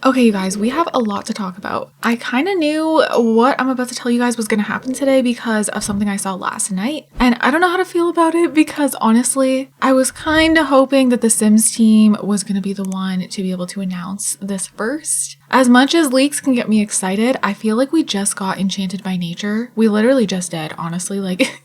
Okay, you guys, we have a lot to talk about. I kind of knew what I'm about to tell you guys was going to happen today because of something I saw last night. And I don't know how to feel about it because honestly, I was kind of hoping that the Sims team was going to be the one to be able to announce this first. As much as leaks can get me excited, I feel like we just got Enchanted by Nature. We literally just did, honestly, like...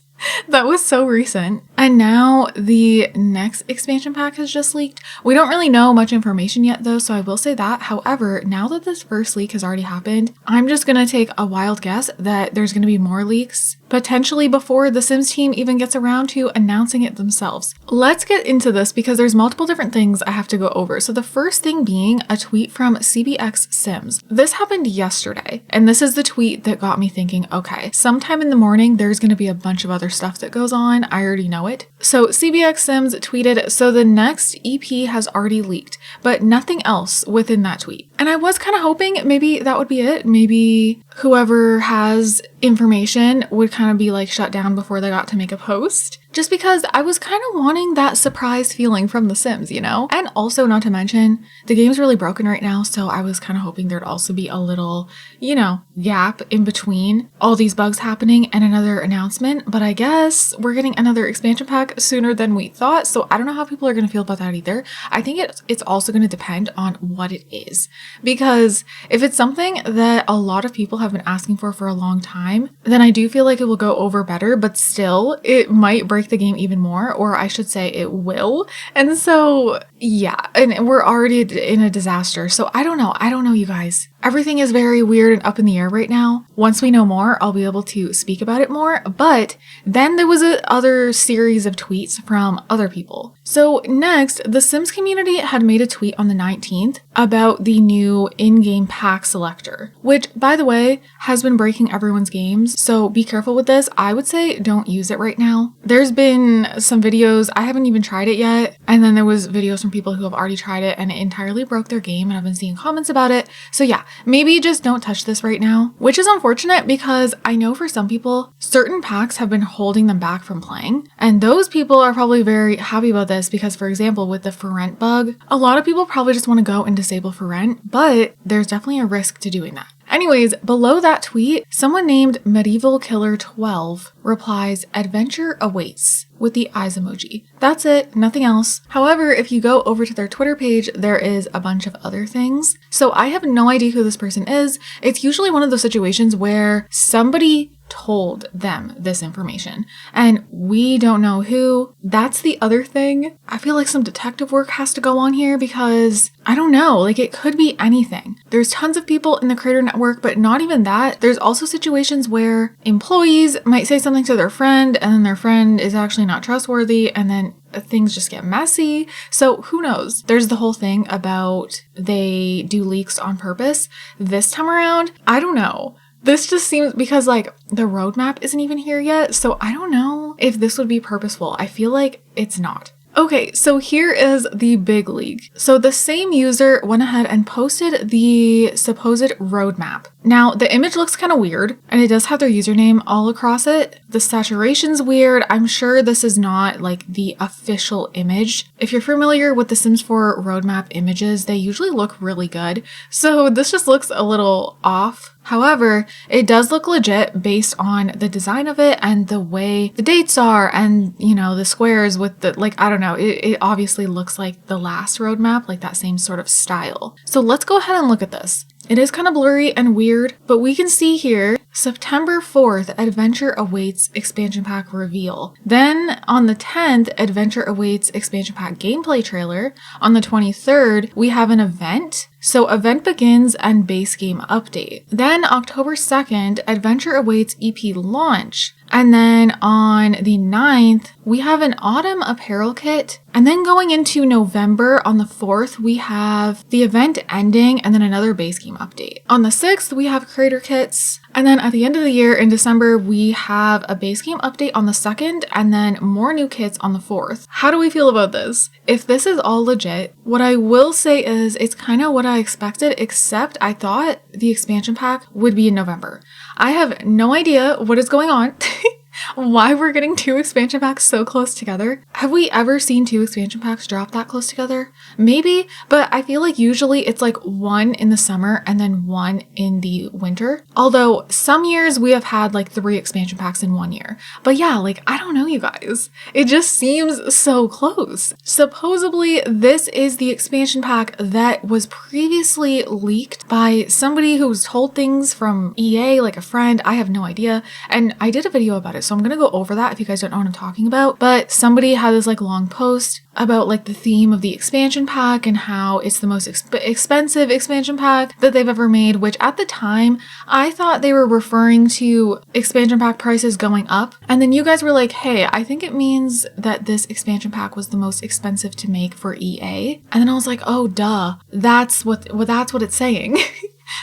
That was so recent. And now the next expansion pack has just leaked. We don't really know much information yet though, so I will say that. However, now that this first leak has already happened, I'm just gonna take a wild guess that there's gonna be more leaks, potentially before the Sims team even gets around to announcing it themselves. Let's get into this because there's multiple different things I have to go over. So the first thing being a tweet from CBX Sims. This happened yesterday, and this is the tweet that got me thinking, okay, sometime in the morning, there's gonna be a bunch of other stuff that goes on. I already know it. So CBX Sims tweeted, so the next EP has already leaked, but nothing else within that tweet. And I was kind of hoping maybe that would be it. Maybe whoever has information would kind of be like shut down before they got to make a post. Just because I was kind of wanting that surprise feeling from The Sims, you know? And also, not to mention, the game's really broken right now, so I was kind of hoping there'd also be a little, you know, gap in between all these bugs happening and another announcement. But I guess we're getting another expansion pack sooner than we thought, so I don't know how people are going to feel about that either. I think it's also going to depend on what it is. Because if it's something that a lot of people have been asking for a long time, then I do feel like it will go over better, but still, it might break the game even more, or I should say it will. And so, yeah, and we're already in a disaster. So I don't know, you guys. Everything is very weird and up in the air right now. Once we know more, I'll be able to speak about it more. But then there was other series of tweets from other people. So next, the Sims community had made a tweet on the 19th about the new in-game pack selector, which, by the way, has been breaking everyone's games. So be careful with this. I would say don't use it right now. There's been some videos, I haven't even tried it yet. And then there was videos from people who have already tried it and it entirely broke their game, and I've been seeing comments about it. So yeah, maybe just don't touch this right now, which is unfortunate because I know for some people, certain packs have been holding them back from playing. And those people are probably very happy about this because, for example, with the for rent bug, a lot of people probably just want to go and disable for rent, but there's definitely a risk to doing that. Anyways, below that tweet, someone named Medieval Killer 12 replies, "Adventure awaits," with the eyes emoji. That's it, nothing else. However, if you go over to their Twitter page, there is a bunch of other things. So I have no idea who this person is. It's usually one of those situations where somebody told them this information and we don't know who. That's the other thing. I feel like some detective work has to go on here because I don't know, like it could be anything. There's tons of people in the creator network, but not even that. There's also situations where employees might say something to their friend and then their friend is actually not trustworthy and then things just get messy. So who knows? There's the whole thing about they do leaks on purpose. This time around, I don't know. This just seems, because like the roadmap isn't even here yet, so I don't know if this would be purposeful. I feel like it's not. Okay, so here is the big leak. So the same user went ahead and posted the supposed roadmap. Now, the image looks kind of weird, and it does have their username all across it. The saturation's weird. I'm sure this is not like the official image. If you're familiar with the Sims 4 roadmap images, they usually look really good. So this just looks a little off. However, it does look legit based on the design of it and the way the dates are and, you know, the squares with the, like, I don't know, it obviously looks like the last roadmap, like that same sort of style. So let's go ahead and look at this. It is kind of blurry and weird, but we can see here, September 4th, Adventure Awaits Expansion Pack Reveal. Then on the 10th, Adventure Awaits Expansion Pack Gameplay Trailer. On the 23rd, we have an event. So event begins and base game update. Then October 2nd, Adventure Awaits EP launch. And then on the 9th, we have an autumn apparel kit. And then going into November on the 4th, we have the event ending and then another base game update. On the 6th, we have creator kits. And then at the end of the year in December, we have a base game update on the 2nd and then more new kits on the 4th. How do we feel about this? If this is all legit, what I will say is it's kind of what I expected, except I thought the expansion pack would be in November. I have no idea what is going on. why we're getting 2 expansion packs so close together. Have we ever seen 2 expansion packs drop that close together? Maybe, but I feel like usually it's like one in the summer and then one in the winter. Although some years we have had like 3 expansion packs in one year. But yeah, like I don't know, you guys. It just seems so close. Supposedly this is the expansion pack that was previously leaked by somebody who was told things from EA, like a friend. I have no idea. And I did a video about it, so I'm gonna go over that if you guys don't know what I'm talking about. But somebody had this like long post about like the theme of the expansion pack and how it's the most expensive expansion pack that they've ever made, which at the time I thought they were referring to expansion pack prices going up. And then you guys were like, hey, I think it means that this expansion pack was the most expensive to make for EA. And then I was like, oh duh, that's what it's saying.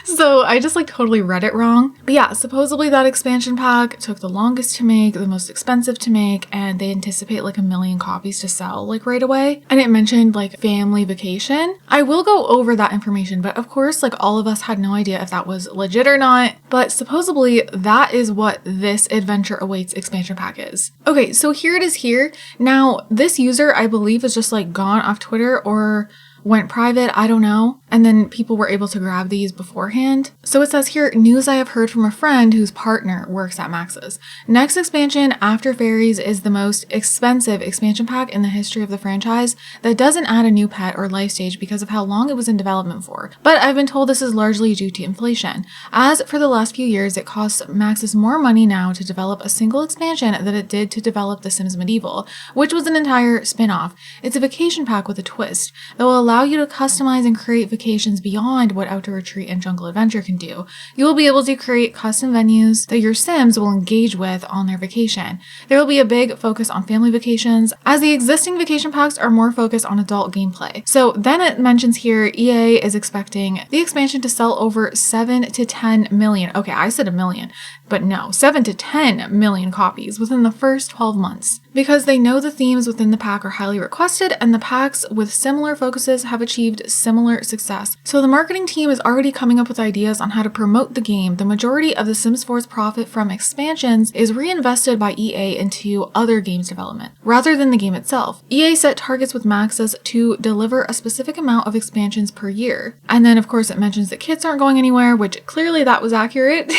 So I just like totally read it wrong. But yeah, supposedly that expansion pack took the longest to make, the most expensive to make, and they anticipate like 1 million copies to sell like right away. And it mentioned like family vacation. I will go over that information, but of course like all of us had no idea if that was legit or not. But supposedly that is what this Adventure Awaits expansion pack is. Okay, so here it is here. Now this user I believe is just like gone off Twitter or went private, I don't know. And then people were able to grab these beforehand. So it says here, news I have heard from a friend whose partner works at Max's. Next expansion after Fairies is the most expensive expansion pack in the history of the franchise that doesn't add a new pet or life stage because of how long it was in development for. But I've been told this is largely due to inflation. As for the last few years, it costs Max's more money now to develop a single expansion than it did to develop The Sims Medieval, which was an entire spin-off. It's a vacation pack with a twist that will allow you to customize and create vacations beyond what Outdoor Retreat and Jungle Adventure can do. You will be able to create custom venues that your Sims will engage with on their vacation. There will be a big focus on family vacations, as the existing vacation packs are more focused on adult gameplay. So then it mentions here, EA is expecting the expansion to sell over 7 to 10 million. Okay, I said 1 million, but no, 7 to 10 million copies within the first 12 months. Because they know the themes within the pack are highly requested and the packs with similar focuses have achieved similar success. So the marketing team is already coming up with ideas on how to promote the game. The majority of the Sims 4's profit from expansions is reinvested by EA into other games development, rather than the game itself. EA set targets with Maxis to deliver a specific amount of expansions per year. And then of course it mentions that kits aren't going anywhere, which clearly that was accurate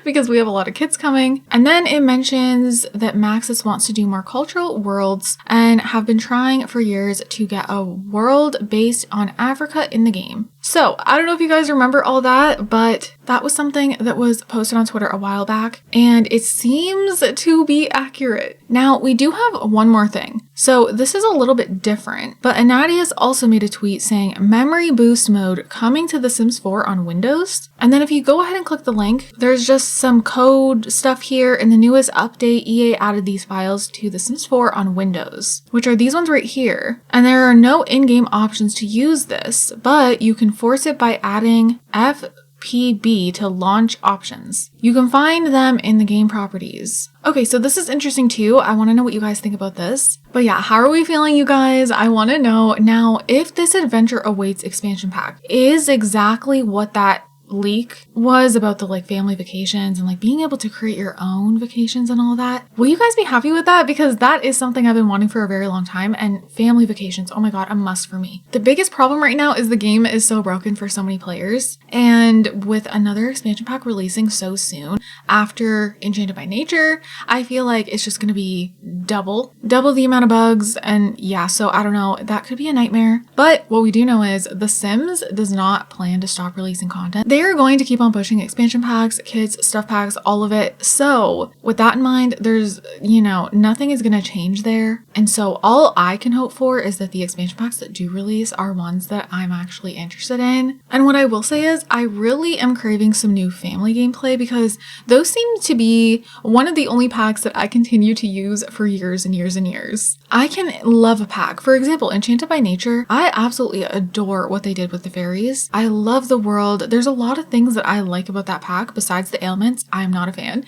because we have a lot of kits coming. And then it mentions that Maxis wants to do more cultural worlds and have been trying for years to get a world based on Africa in the game. So I don't know if you guys remember all that, but that was something that was posted on Twitter a while back and it seems to be accurate. Now we do have one more thing. So this is a little bit different, but Anadius also made a tweet saying memory boost mode coming to The Sims 4 on Windows. And then if you go ahead and click the link, there's just some code stuff here. In the newest update, EA added these files to The Sims 4 on Windows, which are these ones right here. And there are no in-game options to use this, but you can force it by adding FPB to launch options. You can find them in the game properties. Okay, so this is interesting too. I want to know what you guys think about this. But yeah, how are we feeling, you guys? I want to know now if this Adventure Awaits expansion pack is exactly what that leak was about, the like family vacations and like being able to create your own vacations and all that. Will you guys be happy with that? Because that is something I've been wanting for a very long time, and family vacations, oh my god, a must for me. The biggest problem right now is the game is so broken for so many players, and with another expansion pack releasing so soon after Enchanted by Nature, I feel like it's just gonna be double the amount of bugs. And yeah, so I don't know, that could be a nightmare. But what we do know is The Sims does not plan to stop releasing content. They are going to keep on pushing expansion packs, kits, stuff packs, all of it. So with that in mind, there's, nothing is going to change there. And so all I can hope for is that the expansion packs that do release are ones that I'm actually interested in. And what I will say is I really am craving some new family gameplay, because those seem to be one of the only packs that I continue to use for years and years and years. I can love a pack. For example, Enchanted by Nature, I absolutely adore what they did with the fairies. I love the world. There's a lot of things that I like about that pack besides the ailments. I'm not a fan,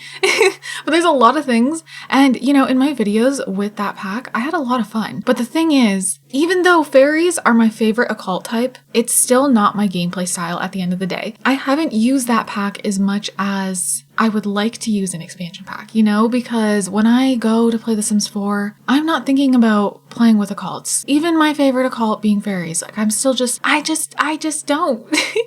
but there's a lot of things. And in my videos with that pack, I had a lot of fun. But the thing is, even though fairies are my favorite occult type, it's still not my gameplay style at the end of the day. I haven't used that pack as much as I would like to use an expansion pack, you know, because when I go to play The Sims 4, I'm not thinking about playing with occults. Even my favorite occult being fairies. Like I'm still just, I just don't.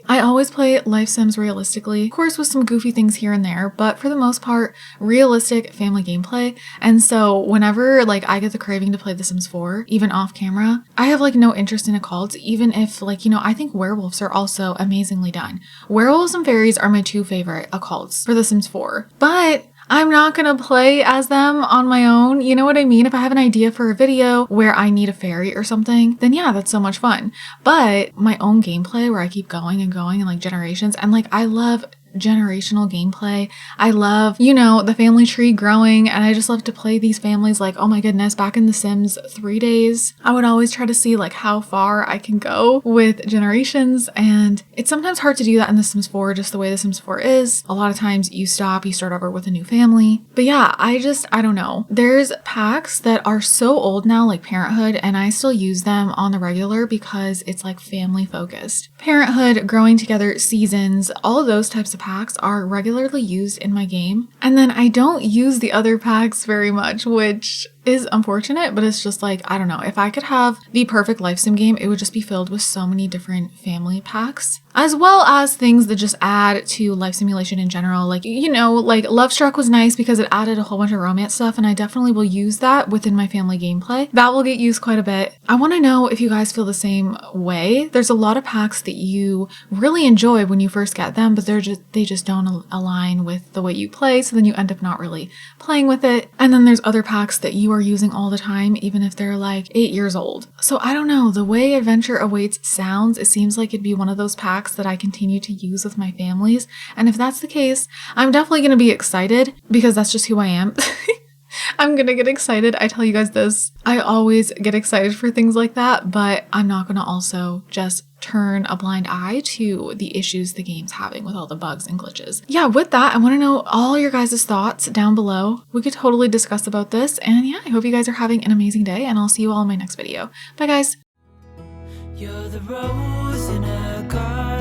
I always play life sims realistically, of course with some goofy things here and there, but for the most part, realistic family gameplay. And so whenever like I get the craving to play The Sims 4, even off camera, I have like no interest in occults, even if like, you know, I think werewolves are also amazingly done. Werewolves and fairies are my two favorite occults for The Sims 4, but I'm not gonna play as them on my own. You know what I mean? If I have an idea for a video where I need a fairy or something, then yeah, that's so much fun. But my own gameplay where I keep going and going and like generations, and like I love generational gameplay. I love, you know, the family tree growing, and I just love to play these families. Like, oh my goodness, back in The Sims 3 days, I would always try to see like how far I can go with generations, and it's sometimes hard to do that in The Sims 4, just the way The Sims 4 is. A lot of times you stop, you start over with a new family. But yeah, I don't know. There's packs that are so old now, like Parenthood, and I still use them on the regular because it's like family focused. Parenthood, Growing Together, Seasons, all of those types of packs are regularly used in my game. And then I don't use the other packs very much, which is unfortunate, but it's just like, I don't know. If I could have the perfect life sim game, it would just be filled with so many different family packs, as well as things that just add to life simulation in general. Like, you know, like Love Struck was nice because it added a whole bunch of romance stuff, and I definitely will use that within my family gameplay. That will get used quite a bit. I want to know if you guys feel the same way. There's a lot of packs that you really enjoy when you first get them, but they just don't align with the way you play, so then you end up not really playing with it. And then there's other packs that you are using all the time, even if they're like 8 years old. So I don't know, the way Adventure Awaits sounds, it seems like it'd be one of those packs that I continue to use with my families. And if that's the case, I'm definitely going to be excited because that's just who I am. I'm gonna get excited. I tell you guys this, I always get excited for things like that, but I'm not gonna also just turn a blind eye to the issues the game's having with all the bugs and glitches. Yeah, with that, I want to know all your guys' thoughts down below. We could totally discuss about this, and yeah, I hope you guys are having an amazing day, and I'll see you all in my next video. Bye guys! You're the rose in a garden.